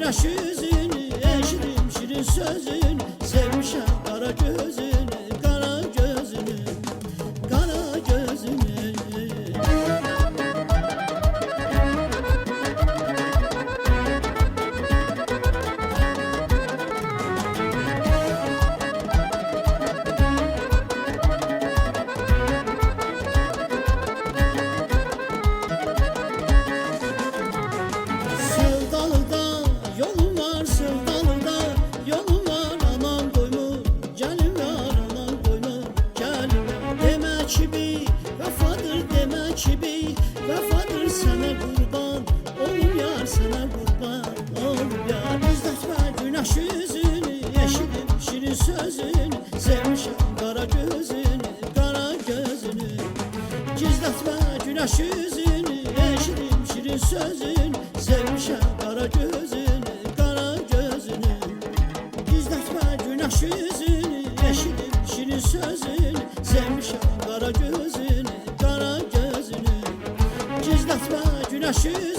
güneş yüzünü, eşidim şirin sözünü, sevmişem kara gözünü, kara gözünü, kara gözünü. Sevdalıda yolum var, sevdalıda yolum var, aman koyma gelim var, aman koyma gelim var. Demek ki bir vefadır, demek ki bir vefadır, sana kurban oğlum yar, sana kurban oğlum yar. Gizletme güneş yüzünü, yeşilim şirin sözünü, sevmişim kara gözünü, kara gözünü. Gizletme güneş yüzünü, yeşilim şirin sözünü, sevmişem kara gözünü, kara gözünü. Gizletme güneş yüzünü, yeşilim şirin sözünü, sevmişem kara gözünü, kara gözünü. Gizletme güneş yüzünü.